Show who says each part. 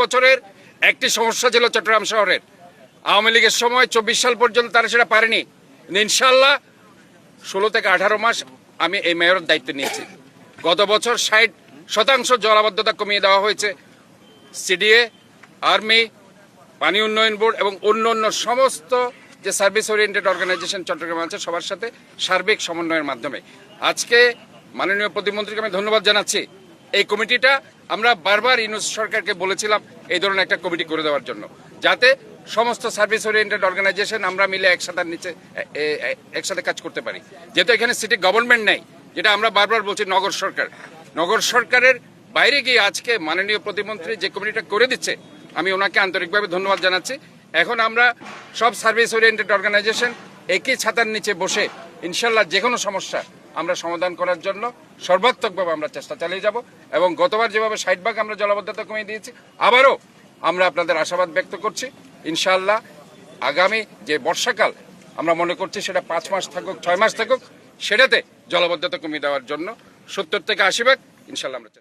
Speaker 1: বছরের একটি সমস্যা ছিল চট্টগ্রাম শহরের। আওয়ামী লীগের সময় 24 সাল পর্যন্ত তারা সেটা পারেনি। ইনশাল্লাহ 16 থেকে 18 মাস আমি এই মেয়রের দায়িত্ব নিয়েছি। গত বছর 60% জলাবদ্ধতা কমিয়ে দেওয়া হয়েছে। সিডিএ, আর্মি, পানি উন্নয়ন বোর্ড এবং অন্যান্য সমস্ত যে সার্ভিস ওরিয়েন্টেড অর্গানাইজেশন চট্টগ্রামে আছে সবার সাথে সার্বিক সমন্বয়ের মাধ্যমে আজকে মাননীয় প্রতিমন্ত্রীকে আমি ধন্যবাদ জানাচ্ছি। এই কমিটিটা আমরা বারবার ইউনূস সরকারকে বলেছিলাম এই ধরনের একটা কমিটি করে দেওয়ার জন্য, যাতে সমস্ত সার্ভিস ওরিয়েন্টেড অর্গানাইজেশন আমরা মিলে একসাথে কাজ করতে পারি। যেহেতু এখানে সিটি গভর্নমেন্ট নেই, যেটা আমরা বারবার বলছি নগর সরকারের বাইরে গিয়ে আজকে মাননীয় প্রতিমন্ত্রী যে কমিটিটা করে দিচ্ছে, আমি ওনাকে আন্তরিকভাবে ধন্যবাদ জানাচ্ছি। এখন আমরা সব সার্ভিস ওরিয়েন্টেড অর্গানাইজেশন একই ছাতার নিচে বসে ইনশাল্লাহ যে কোনো সমস্যা আমরা সমাধান করার জন্য সর্বাত্মকভাবে আমরা চেষ্টা চালিয়ে যাব। এবং গতবার যেভাবে 60% আমরা জলাবদ্ধতা কমিয়ে দিয়েছি, আবারও আমরা আপনাদের আশাবাদ ব্যক্ত করছি ইনশাল্লাহ আগামী যে বর্ষাকাল আমরা মনে করছি সেটা 5 মাস থাকুক 6 মাস থাকুক, সেটাতে জলাবদ্ধতা কমিয়ে দেওয়ার জন্য 70 থেকে 80% ইনশাল্লাহ আমরা